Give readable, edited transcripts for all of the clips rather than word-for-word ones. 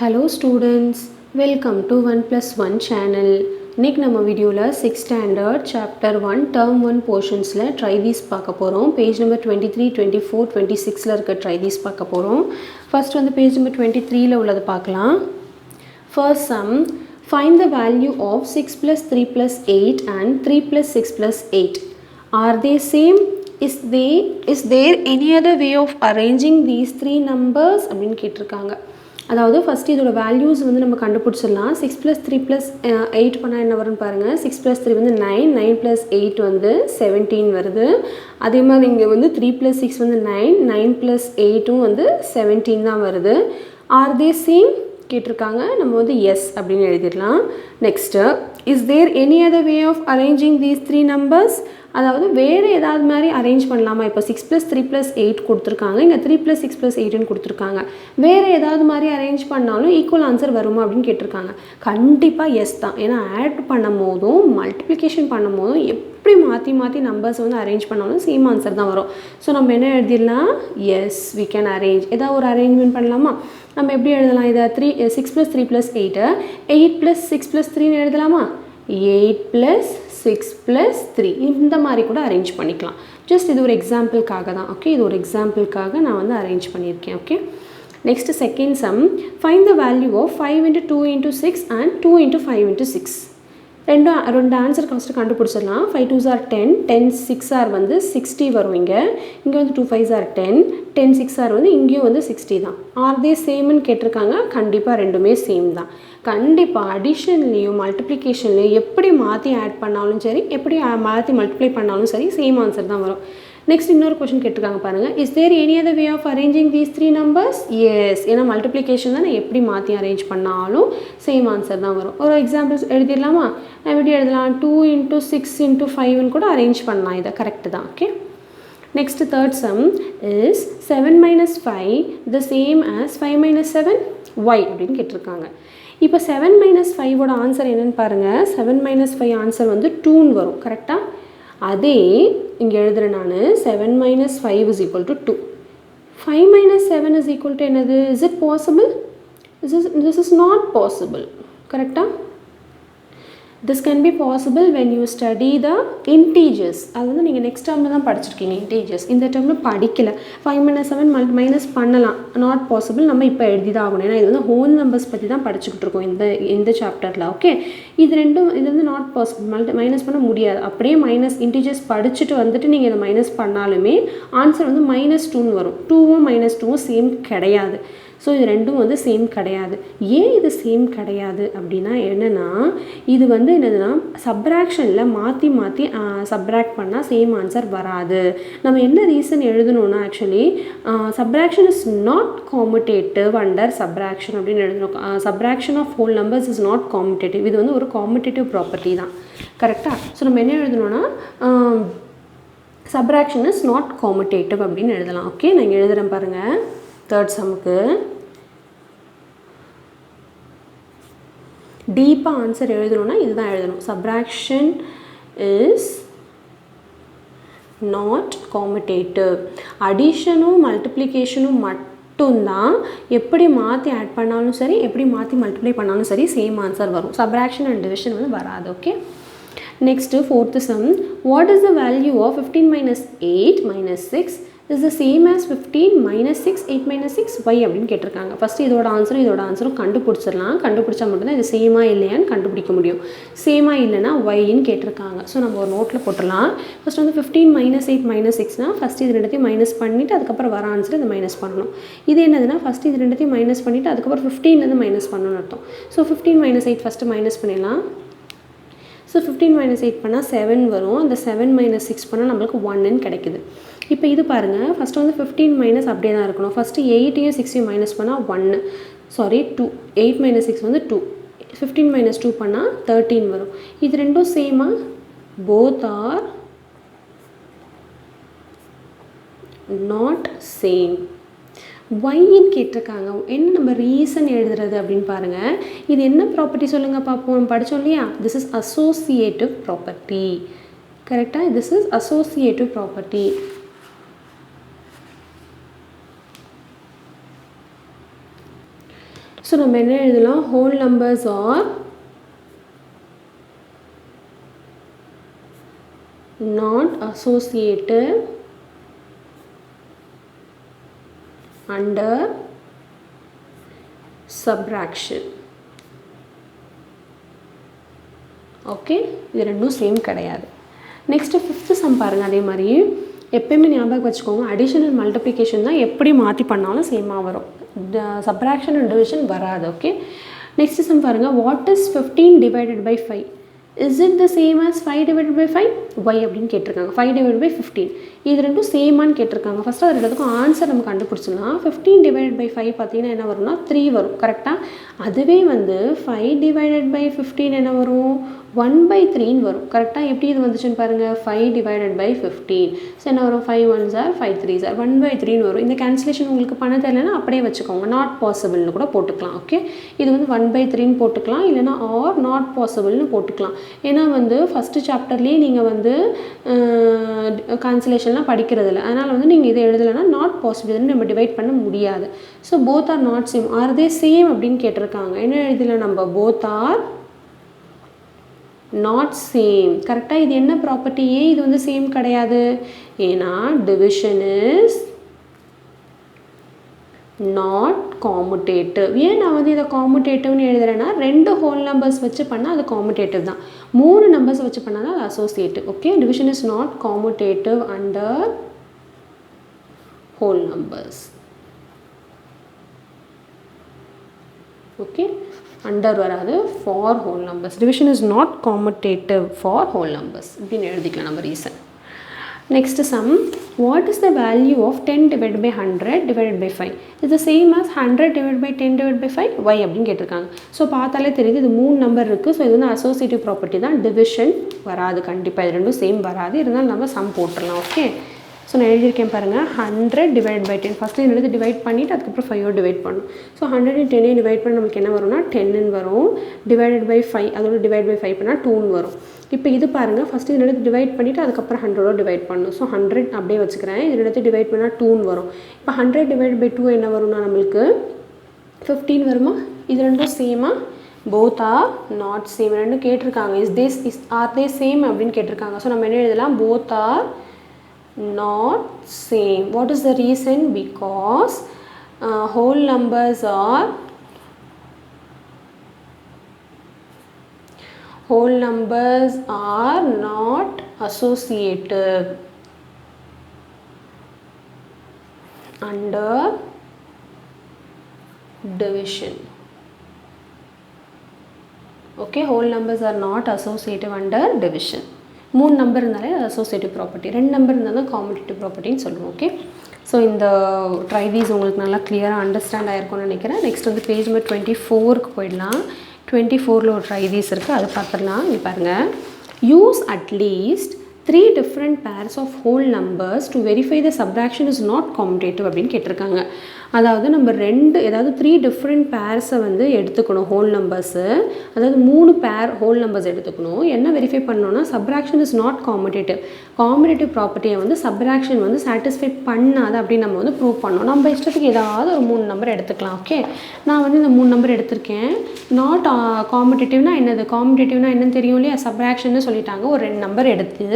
Hello students, welcome to 1 plus 1 channel. இன்னைக்கு நம்ம வீடியோவில் 6th standard chapter 1 term 1 portionsல try these பார்க்க போகிறோம். Page number 23, 24, 26ல இருக்க try these பார்க்க போகிறோம். First வந்து page number 23ல உள்ளது பார்க்கலாம். First sum, find the value of 6 plus 3 plus 8 and 3 plus 6 plus 8. Are they same? Is there any other way of arranging these three numbers? அப்படின்னு கேட்டிருக்காங்க. அதாவது first இதோட வேல்யூஸ் வந்து நம்ம கண்டுபிடிச்சிடலாம். 6 + 3 + 8 பண்ணால் என்ன வரும்னு பாருங்கள். 6 + 3 வந்து 9, 9 + 8 வந்து 17 வருது. அதே மாதிரி இங்கே வந்து 3 + 6 வந்து 9, 9 + 8 வந்து 17 தான் வருது. ஆர் தே சேம் கேட்டிருக்காங்க. நம்ம வந்து எஸ் அப்படின்னு எழுதிடலாம். Next, is there any other way of arranging these three numbers? அதாவது வேறு ஏதாவது மாதிரி அரேஞ்ச் பண்ணலாமா? இப்போ 6 + 3 + 8 கொடுத்துருக்காங்க, இங்கே 3 + 6 + 8ன்னு கொடுத்துருக்காங்க. வேறு ஏதாவது மாதிரி அரேஞ்ச் பண்ணாலும் ஈக்குவல் ஆன்சர் வருமா அப்படின்னு கேட்டிருக்காங்க. கண்டிப்பாக எஸ் தான். ஏன்னா ஆட் பண்ணும் போதும் மல்டிப்ளிகேஷன் பண்ணும் போதும் எப்படி மாற்றி மாற்றி நம்பர்ஸ் வந்து அரேஞ்ச் பண்ணாலும் சேம் ஆன்சர் தான் வரும். ஸோ நம்ம என்ன எழுதிடலாம்? Yes, we can arrange. ஏதாவது ஒரு அரேஞ்ச்மெண்ட் பண்ணலாமா? நம்ம எப்படி எழுதலாம்? இதை 6 + 3 + 8, 8 + 6 + 3ன்னு எழுதலாமா? 8 + 6 + 3 இந்த மாதிரி கூட அரேஞ்ச் பண்ணிக்கலாம். ஜஸ்ட் இது ஒரு எக்ஸாம்பிளுக்காக தான். ஓகே, இது ஒரு எக்ஸாம்பிளுக்காக நான் வந்து அரேஞ்ச் பண்ணியிருக்கேன். Okay, next second sum, find the value of 5 × 2 × 6 and 2 × 5 × 6. ரெண்டு ஆன்சர் ஃபஸ்ட்டு கண்டுபிடிச்சிடலாம். 5 2s are 10, 10 6 are வந்து 60 வரும். இங்கே வந்து 2 5s are 10, 10 6 are வந்து இங்கேயும் வந்து 60 தான். ஆர் தே சேம்னு கேட்டிருக்காங்க. கண்டிப்பாக ரெண்டுமே சேம் தான். கண்டிப்பாக அடிஷன்லேயும் மல்டிப்ளிகேஷன்லேயும் எப்படி மாற்றி ஆட் பண்ணாலும் சரி, எப்படி மாற்றி மல்டிப்ளை பண்ணாலும் சரி, சேம் ஆன்சர் தான் வரும். நெக்ஸ்ட் இன்னொரு கொஷின் கேட்டிருக்காங்க பாருங்கள். Is there any other way of arranging these three numbers? Yes, ஏன்னா மல்டிப்ளிகேஷன் தான், நான் எப்படி மாற்றி அரேஞ்ச் பண்ணாலும் சேம் ஆன்சர் தான் வரும். ஒரு எக்ஸாம்பிள்ஸ் எழுதிடலாமா? நான் எப்படி எழுதலாம்? 2 × 6 × 5ன்னு கூட அரேஞ்ச் பண்ணலாம். இதை கரெக்டு தான். Okay, next third sum is 7 - 5 the same as 5 - 7 y அப்படின்னு கேட்டிருக்காங்க. இப்போ 7 - 5ஓட ஆன்சர் என்னென்னு பாருங்கள். 7 - 5 ஆன்சர் வந்து 2ன்னு வரும். கரெக்டாக? அதே இங்கே எழுதுகிறேன் நான். 7 - 5 = 2. 5 - 7 = என்னது? Is it possible? This is not possible. கரெக்டாக? This can be possible when you study the integers. அது வந்து நீங்கள் நெக்ஸ்ட் டேர்மில் தான் படிச்சிருக்கீங்க integers. இந்த டேர்மில் படிக்கல. 5 - 7 மைனஸ் பண்ணலாம், நாட் பாசிபிள். நம்ம இப்போ எழுதி தான் ஆகணும். ஏன்னா இது வந்து ஹோல் நம்பர்ஸ் பற்றி தான் படிச்சுக்கிட்டு இருக்கோம் இந்த சாப்டரில். ஓகே, இது வந்து நாட் பாசிபிள், மைனஸ் பண்ண முடியாது. அப்படியே மைனஸ் இன்டீஜர்ஸ் படிச்சுட்டு வந்துட்டு நீங்கள் இதை மைனஸ் பண்ணாலுமே ஆன்சர் வந்து -2ன்னு வரும். 2வும் -2வும் சேம் கிடையாது. ஸோ இது ரெண்டும் வந்து சேம் கிடையாது. ஏன் இது சேம் கிடையாது அப்படின்னா என்னென்னா, இது வந்து என்னதுன்னா சப்ராக்ஷனில் மாற்றி மாற்றி சப்ராக்ட் பண்ணால் சேம் ஆன்சர் வராது. நம்ம என்ன ரீசன் எழுதணும்னா, actually subtraction is not commutative under subtraction அப்படின்னு எழுதணும். Subtraction of whole numbers is not commutative. இது வந்து ஒரு காமுடேட்டிவ் ப்ராப்பர்ட்டி தான். கரெக்டாக? ஸோ நம்ம என்ன எழுதணும்னா, சப்ராக்ஷன் இஸ் நாட் காமுடேட்டிவ் அப்படின்னு எழுதலாம். ஓகே, நான் இங்கே எழுதுகிறேன் பாருங்கள். தேர்ட் சம்முக்கு டீப்பாக ஆன்சர் எழுதணும்னா இதுதான் எழுதணும். Subtraction is not commutative. அடிஷனும் மல்டிப்ளிகேஷனும் மட்டும்தான் எப்படி மாற்றி ஆட் பண்ணாலும் சரி, எப்படி மாற்றி மல்டிப்ளை பண்ணாலும் சரி, சேம் ஆன்சர் வரும். சப்ராக்ஷன் அண்ட் டிவிஷன் வந்து வராது. Okay, next fourth sum, what is the value of 15 - 8 - 6 is the same as 15 - 6 8 - 6 y அப்படின்னு கேட்டிருக்காங்க. ஃபஸ்ட்டு இதோட ஆன்சரும் கண்டுபிடிச்சிடலாம். கண்டுபிடிச்சா மட்டும்தான் இது சேமா இல்லையான்னு கண்டுபிடிக்க முடியும். சேமா இல்லைன்னா ஒய்ன்னு கேட்டிருக்காங்க. ஸோ நம்ம ஒரு நோட்டில் போட்டுடலாம். ஃபஸ்ட் வந்து 15 - 8 - 6னா ஃபஸ்ட்டு இது ரெண்டுத்தையும் மைனஸ் பண்ணிவிட்டு அதுக்கப்புறம் வர ஆன்சர் இதை மைனஸ் பண்ணணும். இது என்னதுன்னா, ஃபஸ்ட்டு இது ரெண்டுத்தையும் மைனஸ் பண்ணிவிட்டு அதுக்கப்புறம் 15 மைனஸ் பண்ணணும்னு அர்த்தம். ஸோ 15 - 8 ஃபஸ்ட்டு மைனஸ் பண்ணிடலாம். ஸோ 15 - 8 பண்ணால் 7 வரும். அந்த 7 - 6 பண்ணால் நம்மளுக்கு 1ன்னு கிடைக்குது. இப்போ இது பாருங்கள், ஃபஸ்ட்டு வந்து 15 மைனஸ் அப்படியே தான் இருக்கணும். ஃபஸ்ட்டு 8யும் 6யும் மைனஸ் பண்ணால் 1, சாரி 2, 8 - 6 வந்து 2, 15 - 2 பண்ணால் 13 வரும். இது ரெண்டும் சேமாக? Both are not same. ஒய்ன்னு கேட்டிருக்காங்க. என்ன நம்ம ரீசன் எழுதுறது அப்படின்னு பாருங்கள். இது என்ன ப்ராப்பர்ட்டி சொல்லுங்கள் பார்ப்போம். படித்தோம் இல்லையா? This is associative property. கரெக்டாக? This is associative property. So நம்ம என்ன எழுதலாம், whole numbers are not associated under subtraction. Okay, இது ரெண்டும் சேம் கிடையாது. நெக்ஸ்ட்டு 5th சம் பாருங்கள். அதே மாதிரி எப்பயுமே ஞாபகம் வச்சுக்கோங்க, அடிஷன் அண்ட் மல்டிப்ளிகேஷன் தான் எப்படி மாற்றி பண்ணாலும் சேமாக வரும், சப்ராக்ஷன் அண்ட் டிவிஷன் வராது. ஓகே, நெக்ஸ்ட் சம் பாருங்கள். What is 15 divided by 5? Is it the same as 5 divided by 5? Why அப்படின்னு கேட்டிருக்காங்க. 5 டிவைடட் பை 15 இது ரெண்டும் சேமான்னு கேட்டிருக்காங்க. ஃபஸ்ட்டு அது ரெண்டுத்துக்கும் ஆன்சர் நம்ம கண்டுபிடிச்சிடலாம். 15 டிவைடட் பை 5 பார்த்தீங்கன்னா என்ன வரும்னா 3 வரும். கரெக்டாக? அதுவே வந்து 5 டிவைடட் பை 15 என்ன வரும், 1/3 வரும். கரெக்டாக? எப்படி இது வந்துச்சுன்னு பாருங்கள். 5 டிவைடட் பை 15 ஸோ என்ன வரும், 5 1s are 5 3s are 1/3 வரும். இந்த கேன்சலேஷன் உங்களுக்கு பண்ண தெரியலன்னா அப்படியே வச்சுக்கோங்க, நாட் பாசிபிள்னு கூட போட்டுக்கலாம். ஓகே, இது வந்து 1/3 போட்டுக்கலாம், இல்லைனா ஆர் நாட் பாசிபிள்னு போட்டுக்கலாம். ஏன்னா வந்து ஃபஸ்ட்டு சாப்டர்லேயே நீங்கள் வந்து கேன்சலேஷன்லாம் படிக்கிறது இல்லை, அதனால் வந்து நீங்கள் இதை எழுதலைன்னா நாட் பாசிபிள்னு நம்ம டிவைட் பண்ண முடியாது. So both are not same. Are they same அப்படின்னு கேட்டிருக்காங்க. என்ன எழுதலாம் நம்ம, போத் ஆர் நாட் சேம். கரெக்டாக? இது என்ன ப்ராப்பர்ட்டி, ஏன் இது வந்து சேம் கிடையாது, ஏன்னா டிவிஷன் இஸ் நாட் காமுடேட்டிவ். ஏன் நான் வந்து இதை காமுடேட்டிவ்னு எழுதுறேன்னா, 2 ஹோல் நம்பர்ஸ் வச்சு பண்ணால் அது காமுடேட்டிவ் தான், 3 நம்பர்ஸ் வச்சு பண்ணால் தான் அது அசோசியேட்டிவ். Okay, division is not commutative under whole numbers. Okay, under வராது, for whole numbers. Division is not commutative for whole numbers இப்படின்னு எழுதிக்கலாம் நம்ம reason. Next sum. What is the value of 10 divide by 100 divide by 5? இது same as 100 divide by 10 divide by 5 why அப்படின்னு கேட்டிருக்காங்க. So பார்த்தாலே தெரியுது இது 3 நம்பர் இருக்குது. ஸோ இது வந்து அசோசியேட்டிவ் ப்ராப்பர்ட்டி தான், டிவிஷன் வராது. கண்டிப்பாக இது ரெண்டும் சேம் வராது, இருந்தாலும் நம்ம சம் போட்டுடலாம். ஓகே, ஸோ நான் எழுதியிருக்கேன் பாருங்கள். 100 டிவைட் பை 10 ஃபஸ்ட்டு என்னது டிவைட் பண்ணிவிட்டு அதுக்கப்புறம் 5 டிவைட் பண்ணணும். ஸோ 110 டிவைட் பண்ணி நமக்கு என்ன வரும்னா 10ன்னு வரும். டிவைடட் பை 5 அதோட டிவைட் பை 5 பண்ணால் 2ன்னு வரும். இப்போ இது பாருங்கள், ஃபஸ்ட்டு இது எடுத்து டிவைட் பண்ணிவிட்டு அதுக்கப்புறம் 100 டிவைட் பண்ணணும். ஸோ 100 அப்படியே வச்சுக்கிறேன். இது எடுத்து டிவைட் பண்ணால் 2ன்னு வரும். இப்போ 100 டிவைட் பை 2 என்ன வரும்னா நம்மளுக்கு 15 வருமா? இது ரெண்டும் சேமாக, போத் ஆர் நாட் சேம். ரெண்டும் கேட்டிருக்காங்க, ஆர் தே சேம் அப்படின்னு கேட்டிருக்காங்க. ஸோ நம்ம என்ன எழுதலாம், both are not same. What is the reason? Because whole numbers are not associated under division. Okay, whole numbers are not associated under division. 3 number இருந்தாலே associative property, 2 number இருந்தால் தான் competitive ப்ராப்பர்ட்டின்னு சொல்லுவோம். Okay, so இந்த try these உங்களுக்கு நல்லா கிளியராக understand ஆகிருக்கும்னு நினைக்கிறேன். Next வந்து பேஜ் நம்பர் 24க்கு போயிடலாம். 24ல் ஒரு ட்ரை தீஸ் இருக்குது, அது பார்த்துடலாம். இங்கே பாருங்கள். Use at least 3 different pairs of whole numbers to verify the subtraction is not commutative அப்படின்னு கேட்டிருக்காங்க. அதாவது நம்ம ஏதாவது 3 different pairs வந்து எடுத்துக்கணும் ஹோல் நம்பர்ஸு, அதாவது 3 பேர் ஹோல் நம்பர்ஸ் எடுத்துக்கணும். என்ன வெரிஃபை பண்ணணும்னா subtraction is not competitive. Competitive ப்ராப்பர்ட்டியை வந்து சப்ராக்ஷன் வந்து சாட்டிஸ்ஃபை பண்ணாது அப்படின்னு நம்ம வந்து ப்ரூவ் பண்ணணும். நம்ம இஷ்டத்துக்கு ஏதாவது ஒரு 3 நம்பர் எடுத்துக்கலாம். ஓகே, நான் வந்து இந்த 3 நம்பர் எடுத்திருக்கேன். நாட் காம்படேட்டிவ்னா என்னது, காம்படேட்டிவ்னா என்னன்னு தெரியும் இல்லையா, சப்ராக்ஷன்னு சொல்லிட்டாங்க. ஒரு 2 நம்பர் எடுத்து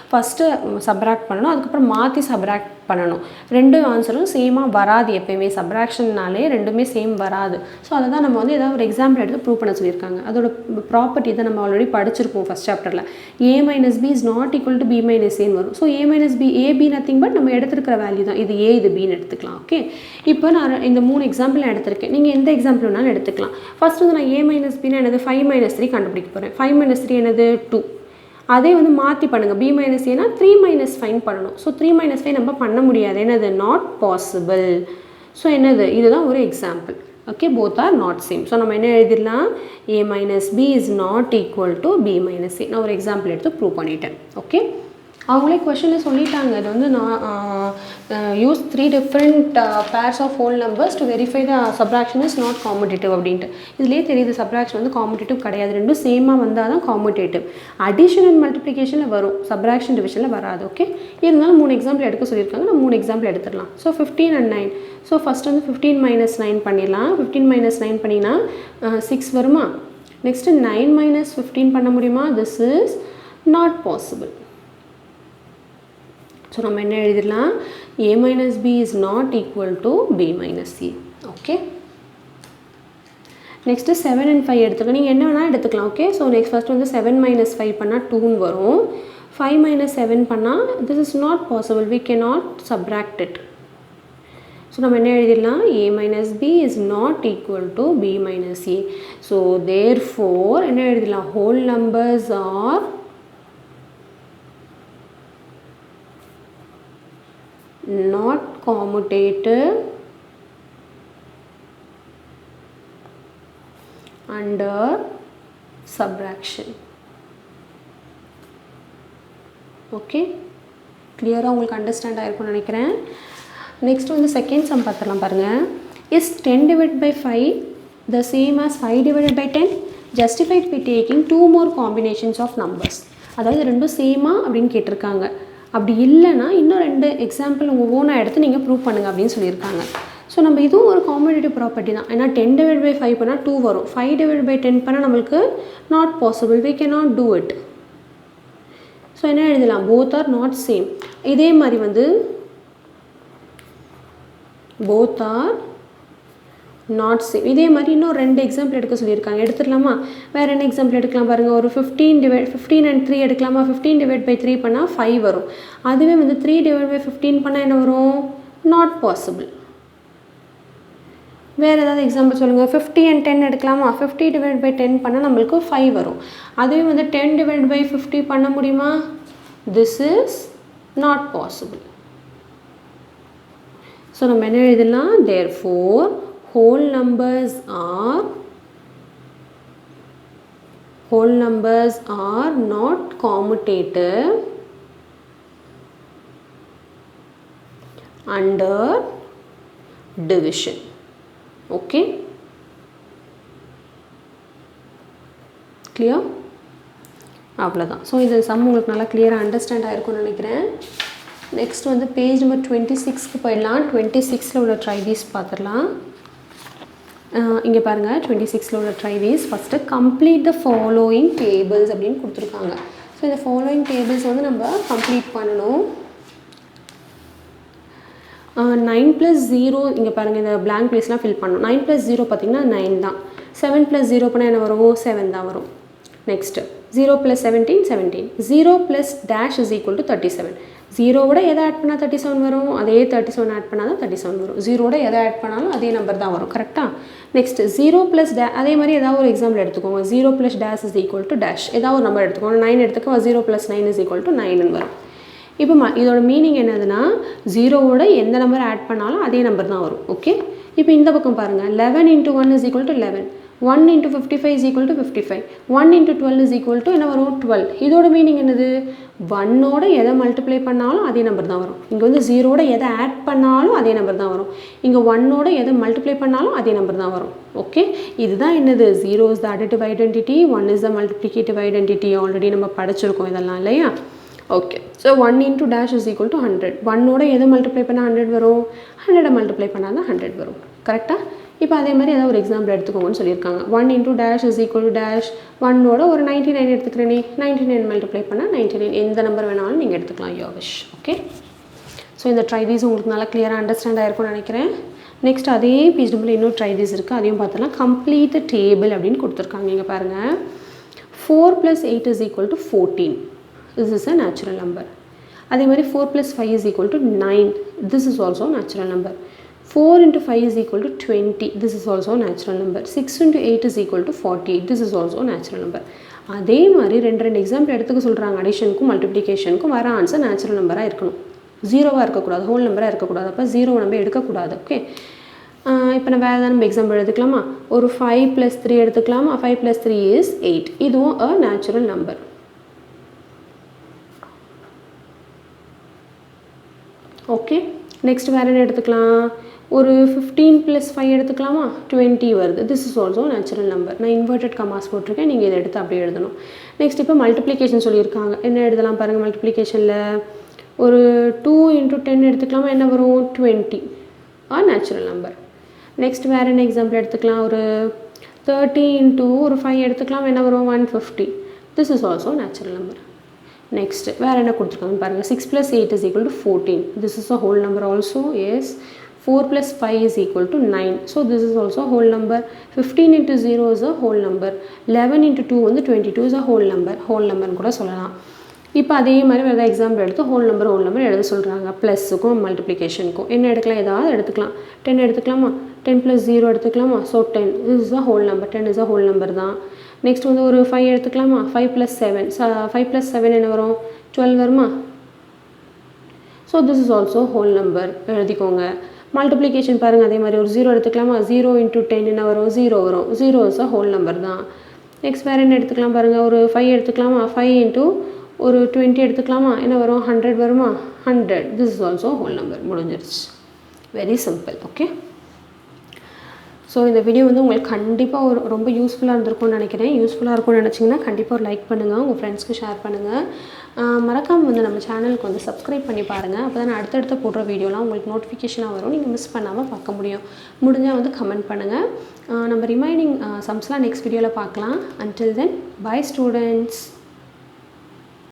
ஃபஸ்ட்டு சப்ராக்ட் பண்ணணும், அதுக்கப்புறம் மாற்றி சப்ராக்ட் பண்ணணும். 2 ஆன்சரும் சேமாக வராது. எப்பயுமே சப்ராக்ஷன்னாலே ரெண்டுமே சேம் வராது. ஸோ அதை தான் நம்ம வந்து ஏதாவது ஒரு எக்ஸாம்பிள் எடுத்து ப்ரூவ் பண்ண சொல்லியிருக்காங்க. அதோட ப்ராப்பர்ட்டி தான் நம்ம ஆல்ரெடி படிச்சிருப்போம் ஃபஸ்ட் சாப்டரில். a minus b is not equal to b minus a வரும். So a minus b, a b nothing but நம்ம எடுத்துருக்கிற வேல்யூ தான். இது a, இது bன்னு எடுத்துக்கலாம். ஓகே, இப்போ நான் இந்த 3 எக்ஸாம்பிள் நான் எடுத்திருக்கேன். நீங்கள் எந்த எக்ஸாம்பிள் வேணாலும் எடுத்துக்கலாம். ஃபஸ்ட் வந்து நான் a minus b என்னது 5 minus 3 கண்டுபிடிக்க போகிறேன். 5 minus 3 என்னது 2. அதே வந்து மாற்றி பண்ணுங்கள். b minus a னா 3 minus 5 பண்ணணும். ஸோ 3 minus 5 நம்ம பண்ண முடியாது, என்னது நாட் பாசிபிள். ஸோ என்னது, இதுதான் ஒரு example. Okay, both are not same. So நம்ம என்ன எழுதிடலாம், a minus b is not equal to b minus a. நான் ஒரு எக்ஸாம்பிள் எடுத்து ப்ரூவ் பண்ணிட்டேன். ஓகே, அவங்களே கொஷனில் சொல்லிட்டாங்க. இது வந்து நான் use 3 different pairs of whole numbers to verify the subtraction is not competitive அப்படின்ட்டு. இதுலேயே தெரியுது சப்ராக்ஷன் வந்து காம்படிட்டிவ் கிடையாது. ரெண்டும் சேமாக வந்தால் தான் காம்படிட்டிவ். அடிஷன் அண்ட் மல்டிப்ளிகேஷனில் வரும், சப்ராக்ஷன் டிவிஷனில் வராது. ஓகே, இருந்தாலும் 3 எக்ஸாம்பிள் எடுக்க சொல்லியிருக்காங்க. நம்ம 3 எக்ஸாம்பிள் எடுத்துடலாம். So 15 and 9. ஸோ ஃபஸ்ட் வந்து 15 minus 9 பண்ணிடலாம். 15 minus 9 பண்ணினா 6 வருமா? நெக்ஸ்ட்டு 9 minus 15 பண்ண முடியுமா? This is not possible. So நம்ம என்ன எழுதிடலாம்? a minus b is not equal to b minus c. Okay, next 7 and 5 எடுத்துக்கலாம். நீங்கள் என்ன வேணால் எடுத்துக்கலாம். ஓகே, ஸோ நெக்ஸ்ட் ஃபஸ்ட் வந்து 7 minus 5 பண்ணால் 2 வரும். 5 minus 7 பண்ணால் this is not possible, we cannot subtract it. So நம்ம என்ன எழுதிடலாம்? a minus b is not equal to b minus c. So therefore என்ன எழுதிடலாம்? whole numbers are not commutative under subtraction. Okay, கிளியராக உங்களுக்கு அண்டர்ஸ்டாண்ட் ஆகிருக்கும்னு நினைக்கிறேன். Next வந்து second sum பார்த்துடலாம். பாருங்கள், is 10 divided by 5 the same as 5 divided by 10? Justified by taking 2 more combinations of numbers. அதாவது ரெண்டும் சேமா அப்படின்னு கேட்டிருக்காங்க. அப்படி இல்லைன்னா இன்னும் 2 எக்ஸாம்பிள் உங்கள் ஓனாக எடுத்து நீங்கள் ப்ரூவ் பண்ணுங்கள் அப்படின்னு சொல்லியிருக்காங்க. ஸோ நம்ம இதுவும் ஒரு காம்படிட்டிவ் ப்ராப்பர்ட்டி தான். ஏன்னா 10 divided by 5 பண்ணால் 2 வரும். 5 divided by 10 பண்ணால் நம்மளுக்கு not possible, we cannot do it. So என்ன எழுதலாம்? both are not same. இதே மாதிரி வந்து both are not same. இதே மாதிரி இன்னும் 2 எக்ஸாம்பிள் எடுக்க சொல்லியிருக்காங்க. எடுத்துடலாமா? வேறு என்ன எக்ஸாம்பிள் எடுக்கலாம் பாருங்கள். ஒரு 15 and 3 எடுக்கலாமா? 15 divided by 3 பண்ணால் 5 வரும். அதுவே வந்து 3 divided by 15 பண்ணால் என்ன வரும்? Not possible. வேறு ஏதாவது எக்ஸாம்பிள் சொல்லுங்கள். 50 and 10 எடுக்கலாமா? 50 divided by 10 பண்ணால் நம்மளுக்கு 5 வரும். அதுவே வந்து 10 divided by 50 பண்ண முடியுமா? This is not possible. So நம்ம என்ன எழுதலாம்? therefore whole numbers are not commutative under division. Okay, clear? அவ்வளோதான். ஸோ இது சம் உங்களுக்கு நல்லா கிளியராக அண்டர்ஸ்டாண்ட் ஆகிருக்கும்னு நினைக்கிறேன். நெக்ஸ்ட் வந்து பேஜ் நம்பர் 26க்கு போயிடலாம். 26ல் உள்ள ட்ரை தீஸ் பார்த்துடலாம். இங்கே பாருங்கள், 26ல் உள்ள try these. First complete the following tables அப்படின்னு கொடுத்துருக்காங்க. ஸோ இந்த ஃபாலோயிங் டேபிள்ஸ் வந்து நம்ம கம்ப்ளீட் பண்ணணும். 9 + 0 இங்கே பாருங்கள், இந்த blank பிளேஸ்லாம் ஃபில் பண்ணணும். 9 + 0 பார்த்திங்கன்னா 9 தான். 7 + 0 பண்ணால் என்ன வரும்? 7 தான் வரும். Next 0 + 17 17. 0 + dash is equal to 37. 0வோட எதை ஆட் பண்ணால் 37 வரும்? அதே 37 ஆட் பண்ணால் தான் 37 வரும். 0வோட எதை ஆட் பண்ணாலும் அதே நம்பர் தான் வரும். கரெக்டாக? நெக்ஸ்ட்டு 0 + அதே மாதிரி ஏதாவது ஒரு எக்ஸாம்பிள் எடுத்துக்கோங்க. 0 + dash is equal to dash. ஏதாவது ஒரு நம்பர் எடுத்துக்கோங்க. 9 எடுத்துக்கோ. 0 + 9 is equal to 9 வரும். இப்போ இதோட மீனிங் என்னதுன்னா, 0வோட எந்த நம்பர் ஆட் பண்ணாலும் அதே நம்பர் தான் வரும். ஓகே, இப்போ இந்த பக்கம் பாருங்கள். 11 × 1 is equal to 11. 1 × 55 is equal to 55. 1 × 12 is equal to என்ன வரும்? 12. இதோட மீனிங் என்னது? 1ஓட எதை மல்டிப்ளை பண்ணாலும் அதே நம்பர் தான் வரும். இங்கே வந்து 0ஓட எதை ஆட் பண்ணாலும் அதே நம்பர் தான் வரும். இங்கே 1ஓட எதை மல்டிப்ளை பண்ணாலும் அதே நம்பர் தான் வரும். ஓகே, இதுதான் என்னது? 0 is the additive identity, 1 is the multiplicative identity. Already நம்ம படிச்சிருக்கோம் இதெல்லாம் இல்லையா? Okay, so 1 × dash is equal to 100. 1ஓட எதை மல்டிப்ளை பண்ணால் 100 வரும்? 100 மல்டிப்ளை பண்ணால் தான் 100 வரும். கரெக்டாக? இப்போ அதே மாதிரி ஏதாவது ஒரு எக்ஸாம்பிள் எடுத்துக்கோங்கன்னு சொல்லியிருக்காங்க. 1 × dash is equal to dash. 1ஓட ஒரு 99 எடுத்துக்கிறேனே. 99 மல்டிப்ளை பண்ணால் 99. எந்த நம்பர் வேணாலும் நீங்கள் எடுத்துக்கலாம். Your wish. ஓகே, ஸோ இந்த ட்ரை தீஸ் உங்களுக்கு நல்லா கிளியராக அண்டர்ஸ்டாண்ட் ஆகிருக்கும்னு நினைக்கிறேன். நெக்ஸ்ட் அதே பேஜ் நம்பரில் இன்னும் ட்ரை தீஸ் இருக்குது. அதையும் பார்த்தலாம். கம்ப்ளீட் த டேபிள் அப்படின்னு கொடுத்துருக்காங்க. இங்கே பாருங்கள். 4 + 8 is equal to 14. This is a natural number. அதே மாதிரி 4 + 5 is equal to 9. This is also a natural number. 4 × 5 is equal to 20. This is also a natural number. 6 × 8 is equal to 48. This is also a natural number. அதே மாதிரி 2 example எடுத்துக்க சொல்கிறாங்க. அடிஷனுக்கும் மல்டிப்ளிகேஷனுக்கும் வர answer natural நம்பராக இருக்கணும். 0வாக இருக்கக்கூடாது, ஹோல் நம்பராக இருக்கக்கூடாது. அப்போ 0 நம்ம எடுக்கக்கூடாது. ஓகே, இப்போ நான் வேறு ஏதாவது நம்ம எக்ஸாம்பிள் எடுத்துக்கலாமா? ஒரு 5 + 3 எடுத்துக்கலாமா? 5 + 3 is 8. இதுவும் a natural number. நெக்ஸ்ட் வேறு என்ன எடுத்துக்கலாம், ஒரு 15 + 5 எடுத்துக்கலாமா, 20 வருது. This is also natural number. நான் இன்வெர்டட் கமாஸ் போட்டிருக்கேன், நீங்கள் இதை எடுத்து அப்படியே எழுதணும். நெக்ஸ்ட் இப்போ மல்டிப்ளிகேஷன் சொல்லியிருக்காங்க. என்ன எழுதலாம் பாருங்கள் மல்டிப்ளிகேஷனில், ஒரு 2 × 10 எடுத்துக்கலாமா, என்ன வரும் 20, நேச்சுரல் நம்பர். நெக்ஸ்ட் வேறு என்ன எக்ஸாம்பிள் எடுத்துக்கலாம், ஒரு 30 × ஒரு 5 எடுத்துக்கலாம், என்ன வரும் 150. This is also natural number. Next வேறு என்ன கொடுத்துருக்காங்கன்னு பாருங்கள், 6 + 8 = 14. This is a whole number also. Yes. 4 + 5 = 9. So this is also a whole number. 15 × 0 is a whole number. 11 × 2 வந்து 22 is a whole number. whole number கூட சொல்லலாம். இப்போ அதே மாதிரி வேறு எக்ஸாம்பிள் எடுத்து ஹோல் நம்பர் எழுத சொல்கிறாங்க. ப்ளஸுக்கும் மல்டிப்ளிகேஷனுக்கும் என்ன எடுக்கலாம், ஏதாவது எடுத்துக்கலாம். 10 எடுத்துக்கலாமா, 10 + 0 எடுத்துக்கலாமா. So 10 this is a whole number. 10 is a whole number தான். நெக்ஸ்ட் வந்து ஒரு 5 எடுத்துக்கலாமா, 5 + 7. 5 + 7 என்ன வரும், 12 வருமா. So this is also whole number எழுதிக்கோங்க. மல்டிப்ளிகேஷன் பாருங்கள், அதே மாதிரி ஒரு 0 எடுத்துக்கலாமா, 0 × 10 என்ன வரும், 0 வரும். 0 இஸ் அ ஹோல் நம்பர் தான். நெக்ஸ்ட் வேறு என்ன எடுத்துக்கலாம் பாருங்கள், ஒரு 5 எடுத்துக்கலாமா, 5 × ஒரு 20 எடுத்துக்கலாமா, என்ன வரும் 100 வருமா, 100. This is also whole number. முடிஞ்சிருச்சு. Very simple. ஓகே. ஸோ இந்த வீடியோ வந்து உங்களுக்கு கண்டிப்பாக ரொம்ப யூஸ்ஃபுல்லாக இருந்திருக்கும்னு நினைக்கிறேன். யூஸ்ஃபுல்லாக இருக்கும்னு நினச்சிங்கன்னா கண்டிப்பாக ஒரு லைக் பண்ணுங்கள், உங்கள் ஃப்ரெண்ட்ஸ்க்கு ஷேர் பண்ணுங்கள். மறக்காமல் வந்து நம்ம சேனலுக்கு வந்து சப்ஸ்கிரைப் பண்ணி பாருங்கள். அப்போ தான் அடுத்தடுத்து போடுற வீடியோலாம் உங்களுக்கு நோட்டிஃபிகேஷனாக வரும், நீங்கள் மிஸ் பண்ணாமல் பார்க்க முடியும். முடிஞ்சால் வந்து கமெண்ட் பண்ணுங்கள். நம்ம ரிமைனிங் சம்ஸ்லாம் நெக்ஸ்ட் வீடியோவில் பார்க்கலாம். Until then, bye students.